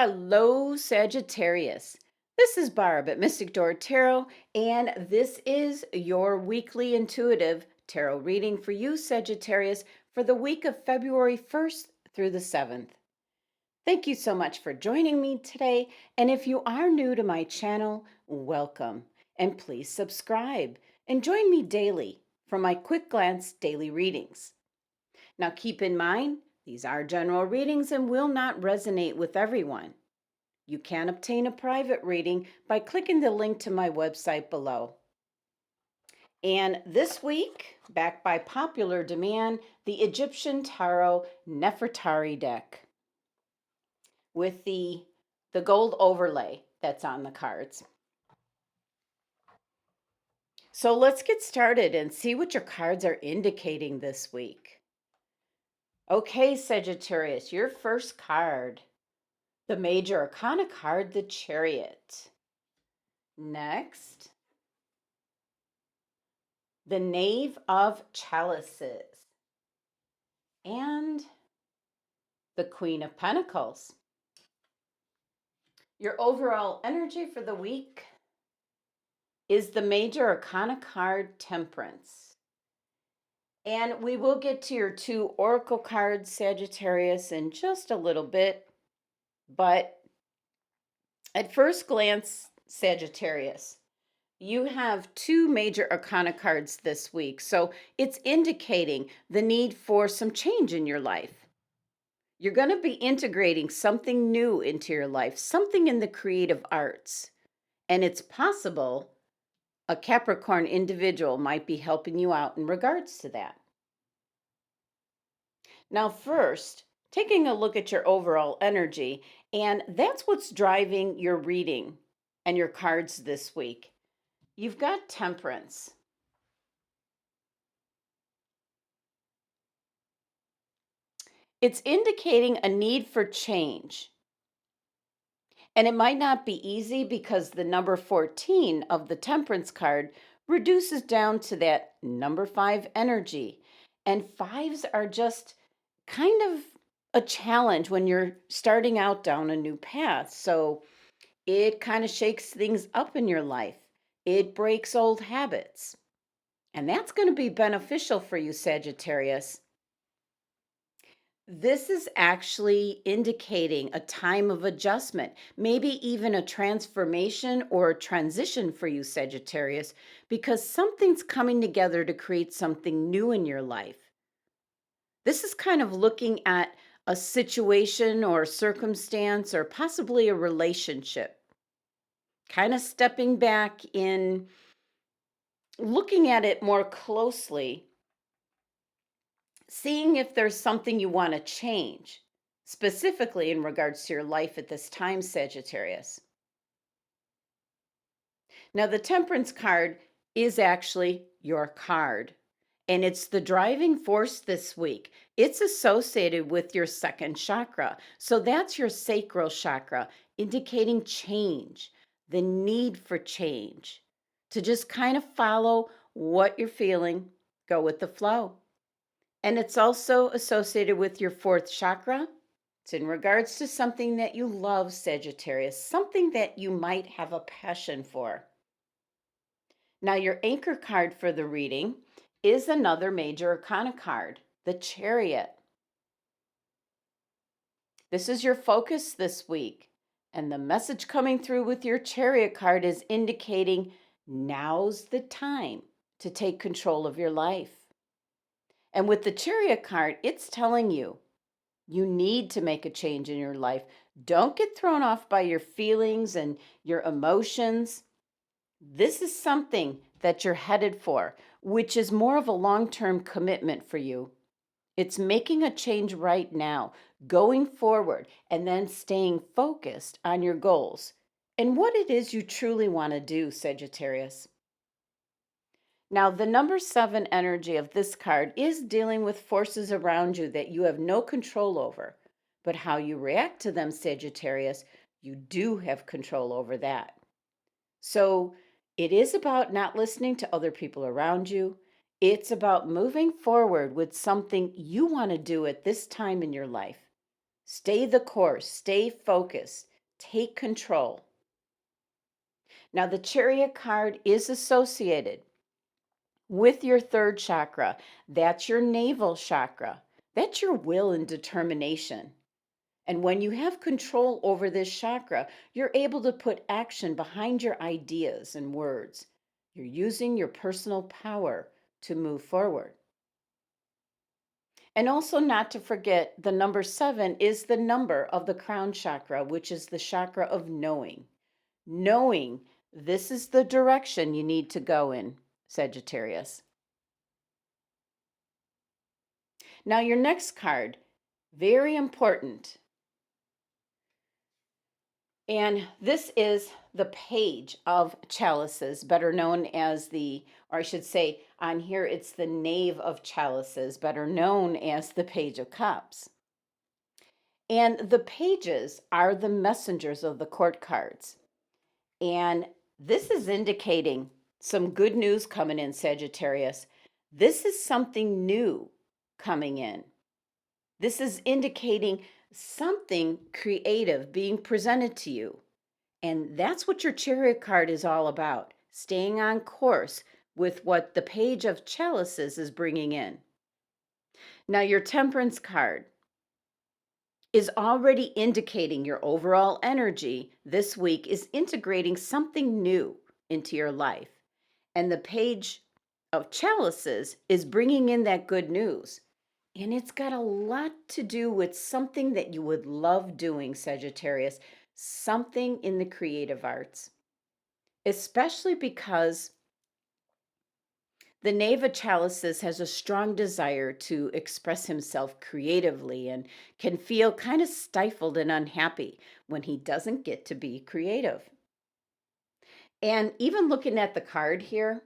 Hello, Sagittarius. This is Barb at Mystic Door Tarot, and this is your weekly intuitive tarot reading for you, Sagittarius, for the week of February 1st through the 7th. Thank you so much for joining me today, and if you are new to my channel, welcome, and please subscribe and join me daily for my quick glance daily readings. Now, keep in mind, these are general readings and will not resonate with everyone. You can obtain a private reading by clicking the link to my website below. And this week, backed by popular demand, the Egyptian Tarot Nerfertari deck with the gold overlay that's on the cards. So let's get started and see what your cards are indicating this week. Okay, Sagittarius, your first card, the Major Arcana card, the Chariot. Next, the Knave of Chalices, and the Queen of Pentacles. Your overall energy for the week is the Major Arcana card, Temperance. And we will get to your two Oracle cards, Sagittarius, in just a little bit. But at first glance, Sagittarius, you have two Major Arcana cards this week. So it's indicating the need for some change in your life. You're going to be integrating something new into your life, something in the creative arts. And it's possible a Capricorn individual might be helping you out in regards to that. Now, first, taking a look at your overall energy, and that's what's driving your reading and your cards this week. You've got Temperance. It's indicating a need for change. And it might not be easy because the number 14 of the Temperance card reduces down to that number 5 energy. And fives are just kind of a challenge when you're starting out down a new path. So it kind of shakes things up in your life. It breaks old habits. And that's going to be beneficial for you, Sagittarius. This is actually indicating a time of adjustment, maybe even a transformation or a transition for you, Sagittarius, because something's coming together to create something new in your life. This is kind of looking at a situation or circumstance or possibly a relationship, kind of stepping back in, looking at it more closely, seeing if there's something you want to change, specifically in regards to your life at this time, Sagittarius. Now, the Temperance card is actually your card, and it's the driving force this week. It's associated with your second chakra. So that's your sacral chakra, indicating change, the need for change, to just kind of follow what you're feeling, go with the flow. And it's also associated with your fourth chakra. It's in regards to something that you love, Sagittarius, something that you might have a passion for. Now, your anchor card for the reading is another Major Arcana card, the Chariot. This is your focus this week. And the message coming through with your Chariot card is indicating now's the time to take control of your life. And with the Chariot card, it's telling you you need to make a change in your life. Don't get thrown off by your feelings and your emotions. This is something that you're headed for, which is more of a long-term commitment for you. It's making a change right now, going forward, and then staying focused on your goals and what it is you truly want to do, Sagittarius. Now, the number 7 energy of this card is dealing with forces around you that you have no control over. But how you react to them, Sagittarius, you do have control over that. So it is about not listening to other people around you. It's about moving forward with something you want to do at this time in your life. Stay the course, stay focused, Take control. Now, the Chariot card is associated with your third chakra. That's your navel chakra. That's your will and determination. And when you have control over this chakra, you're able to put action behind your ideas and words. You're using your personal power to move forward. And also, not to forget, the number 7 is the number of the crown chakra, which is the chakra of knowing. Knowing this is the direction you need to go in, Sagittarius. Now, your next card, very important. And this is the Page of Chalices, better known as or I should say, on here it's the Knave of Chalices, better known as the Page of Cups. And the pages are the messengers of the court cards. And this is indicating some good news coming in, Sagittarius. This is something new coming in. This is indicating something creative being presented to you. And that's what your Chariot card is all about, staying on course with what the Page of Chalices is bringing in. Now, your Temperance card is already indicating your overall energy this week is integrating something new into your life. And the Page of Chalices is bringing in that good news. And it's got a lot to do with something that you would love doing, Sagittarius, something in the creative arts, especially because the Knave of Chalices has a strong desire to express himself creatively and can feel kind of stifled and unhappy when he doesn't get to be creative. And even looking at the card here,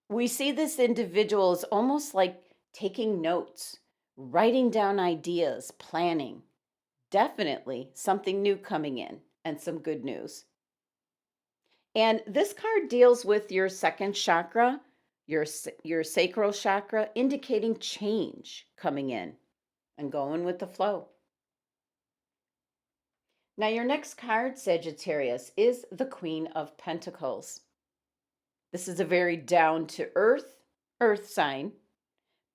we see this individual is almost like taking notes, writing down ideas, planning. Definitely something new coming in and some good news. And this card deals with your second chakra, your sacral chakra, indicating change coming in and going with the flow. Now, your next card, Sagittarius, is the Queen of Pentacles. This is a very down to earth sign,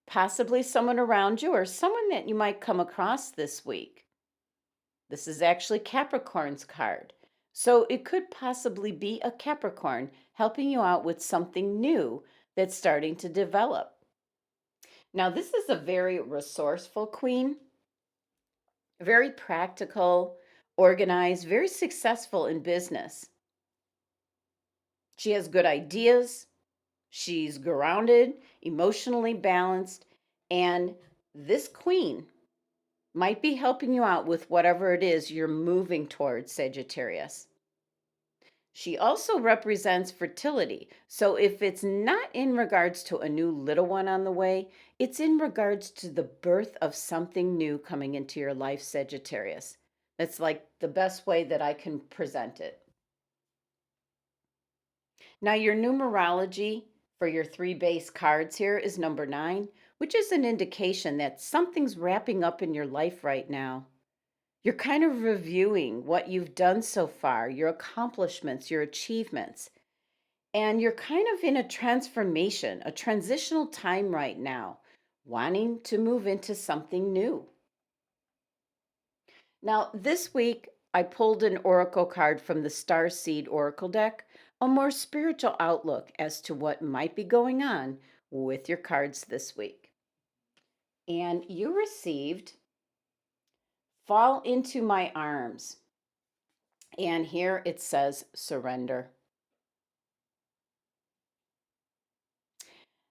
possibly someone around you or someone that you might come across this week. This is actually Capricorn's card. So it could possibly be a Capricorn helping you out with something new that's starting to develop. Now, this is a very resourceful queen, very practical, organized, very successful in business. She has good ideas. She's grounded, emotionally balanced, and this queen might be helping you out with whatever it is you're moving towards, Sagittarius. She also represents fertility. So if it's not in regards to a new little one on the way, it's in regards to the birth of something new coming into your life, Sagittarius. That's like the best way that I can present it. Now, your numerology for your 3 base cards here is number 9, which is an indication that something's wrapping up in your life right now. You're kind of reviewing what you've done so far, your accomplishments, your achievements, and you're kind of in a transformation, a transitional time right now, wanting to move into something new. Now, this week, I pulled an oracle card from the Starseed oracle deck, a more spiritual outlook as to what might be going on with your cards this week. And you received Fall into My Arms. And here it says surrender.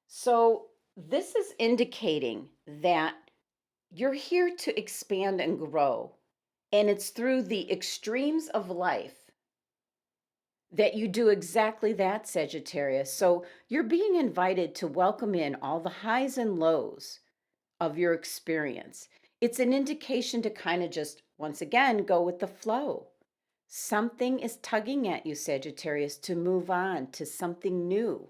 So this is indicating that you're here to expand and grow. And it's through the extremes of life that you do exactly that, Sagittarius. So you're being invited to welcome in all the highs and lows of your experience. It's an indication to kind of just, once again, go with the flow. Something is tugging at you, Sagittarius, to move on to something new,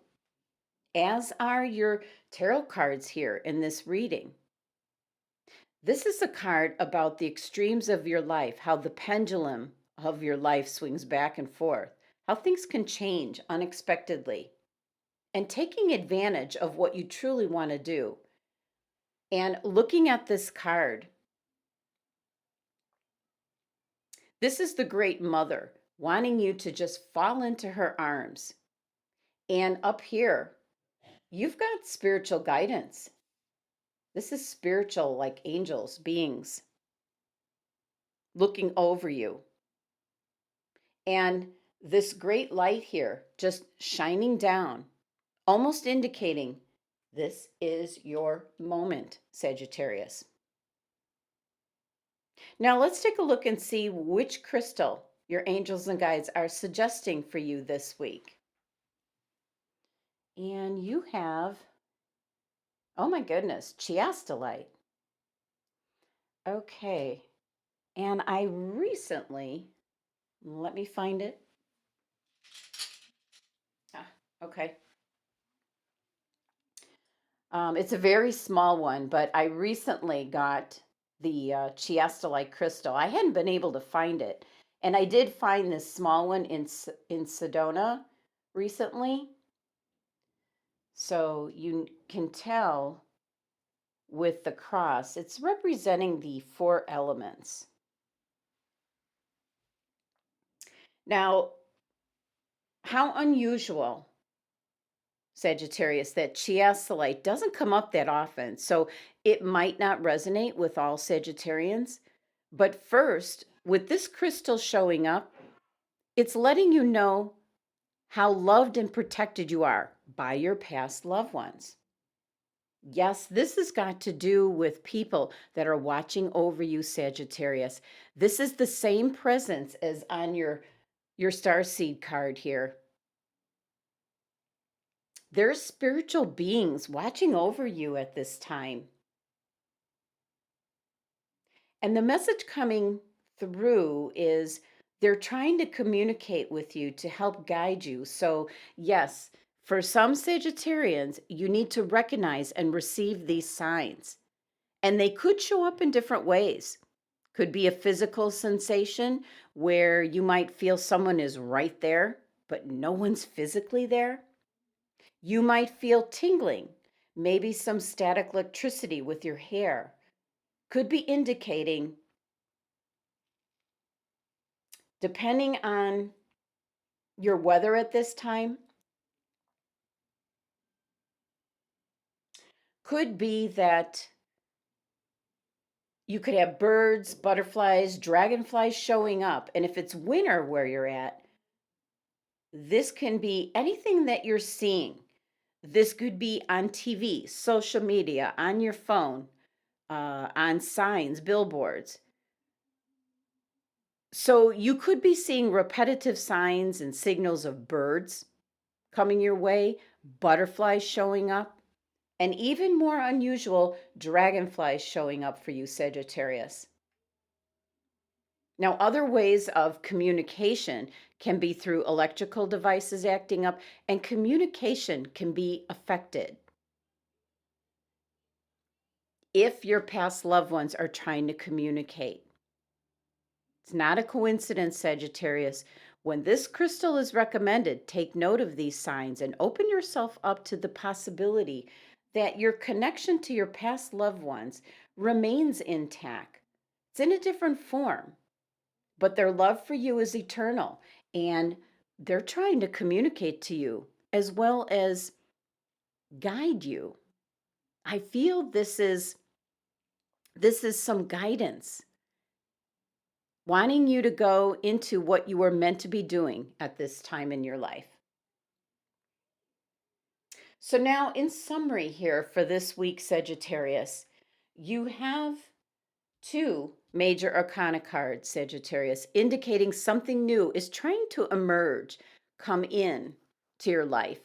as are your tarot cards here in this reading. This is a card about the extremes of your life, how the pendulum of your life swings back and forth, how things can change unexpectedly, and taking advantage of what you truly want to do. And looking at this card, this is the Great Mother wanting you to just fall into her arms. And up here, you've got spiritual guidance. This is spiritual, like angels, beings looking over you. And this great light here just shining down, almost indicating this is your moment, Sagittarius. Now let's take a look and see which crystal your angels and guides are suggesting for you this week. And you have, oh my goodness, chiastolite. Okay. And I recently, let me find it. Okay. It's a very small one, but I recently got the chiastolite crystal. I hadn't been able to find it, and I did find this small one in Sedona recently. So you can tell with the cross, it's representing the four elements. Now, how unusual, Sagittarius, that chiastolite doesn't come up that often. So it might not resonate with all Sagittarians. But first, with this crystal showing up, it's letting you know how loved and protected you are by your past loved ones. Yes, this has got to do with people that are watching over you, Sagittarius. This is the same presence as on your Starseed card here. There's spiritual beings watching over you at this time. And the message coming through is they're trying to communicate with you to help guide you. So, yes, for some Sagittarians, you need to recognize and receive these signs. And they could show up in different ways. Could be a physical sensation where you might feel someone is right there, but no one's physically there. You might feel tingling, maybe some static electricity with your hair. Could be indicating, depending on your weather at this time, could be that you could have birds, butterflies, dragonflies showing up. And if it's winter where you're at, this can be anything that you're seeing. This could be on TV, social media, on your phone, on signs, billboards. So you could be seeing repetitive signs and signals of birds coming your way, butterflies showing up, and even more unusual, dragonflies showing up for you, Sagittarius. Now, other ways of communication can be through electrical devices acting up, and communication can be affected if your past loved ones are trying to communicate. It's not a coincidence, Sagittarius. When this crystal is recommended, take note of these signs and open yourself up to the possibility that your connection to your past loved ones remains intact. It's in a different form, but their love for you is eternal, and they're trying to communicate to you as well as guide you. I feel this is some guidance, wanting you to go into what you were meant to be doing at this time in your life. So now, in summary here for this week, Sagittarius, you have two major arcana cards, Sagittarius, indicating something new is trying to emerge, come in to your life.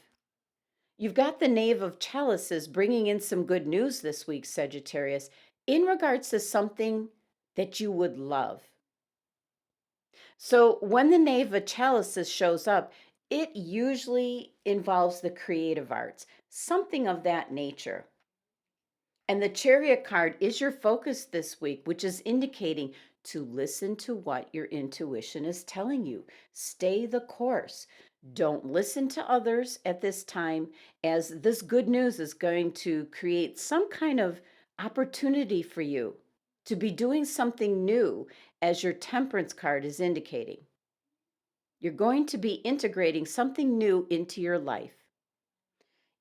You've got the Knave of Chalices bringing in some good news this week, Sagittarius, in regards to something that you would love. So when the Knave of Chalices shows up, it usually involves the creative arts, something of that nature. And the Chariot card is your focus this week, which is indicating to listen to what your intuition is telling you. Stay the course. Don't listen to others at this time, as this good news is going to create some kind of opportunity for you to be doing something new, as your Temperance card is indicating. You're going to be integrating something new into your life.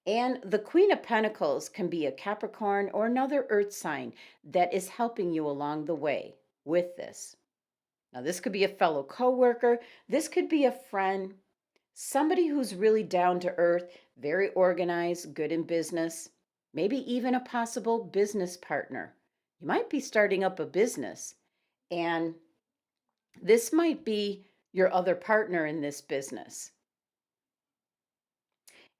And the Queen of Pentacles can be a Capricorn or another earth sign that is helping you along the way with this. Now, this could be a fellow coworker, this could be a friend, somebody who's really down to earth, very organized, good in business, maybe even a possible business partner. You might be starting up a business, and this might be your other partner in this business.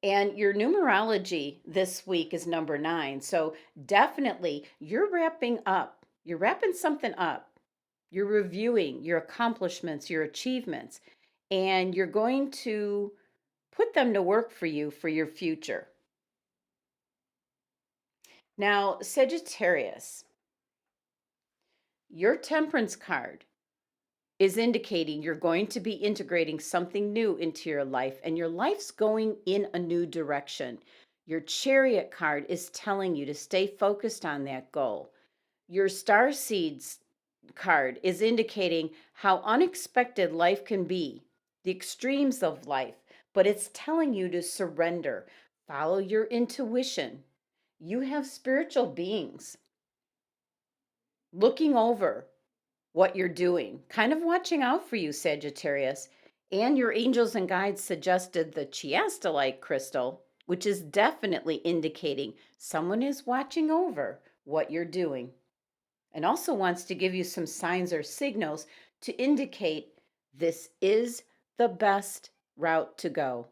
And your numerology this week is number 9. So definitely you're wrapping up. You're wrapping something up. You're reviewing your accomplishments, your achievements, and you're going to put them to work for you for your future. Now, Sagittarius, your Temperance card is indicating you're going to be integrating something new into your life, and your life's going in a new direction. Your Chariot card is telling you to stay focused on that goal. Your Starseeds card is indicating how unexpected life can be, the extremes of life, but it's telling you to surrender, follow your intuition. You have spiritual beings looking over what you're doing, kind of watching out for you, Sagittarius. And your angels and guides suggested the chiastolite crystal, which is definitely indicating someone is watching over what you're doing, and also wants to give you some signs or signals to indicate this is the best route to go.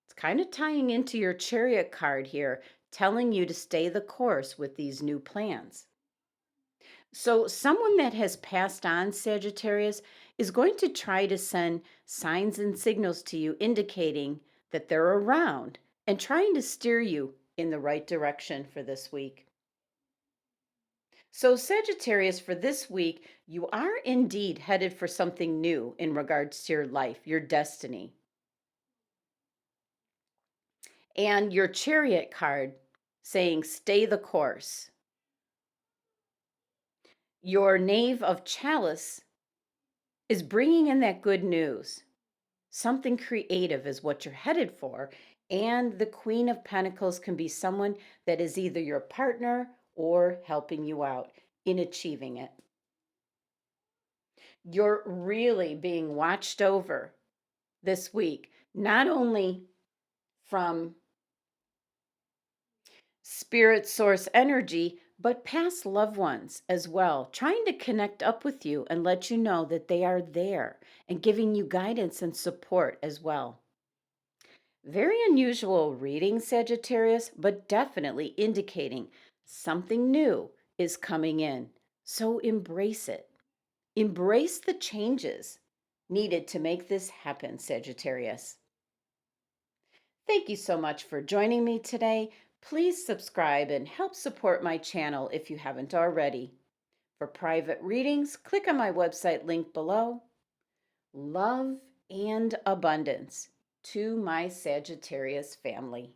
It's kind of tying into your Chariot card here, telling you to stay the course with these new plans. So, someone that has passed on, Sagittarius, is going to try to send signs and signals to you indicating that they're around and trying to steer you in the right direction for this week. So, Sagittarius, for this week, you are indeed headed for something new in regards to your life, your destiny. And your Chariot card saying, stay the course. Your Knave of Chalice is bringing in that good news. Something creative is what you're headed for. And the Queen of Pentacles can be someone that is either your partner or helping you out in achieving it. You're really being watched over this week, not only from spirit source energy, but past loved ones as well, trying to connect up with you and let you know that they are there and giving you guidance and support as well. Very unusual reading, Sagittarius, but definitely indicating something new is coming in. So embrace it. Embrace the changes needed to make this happen, Sagittarius. Thank you so much for joining me today. Please subscribe and help support my channel if you haven't already. For private readings, click on my website link below. Love and abundance to my Sagittarius family.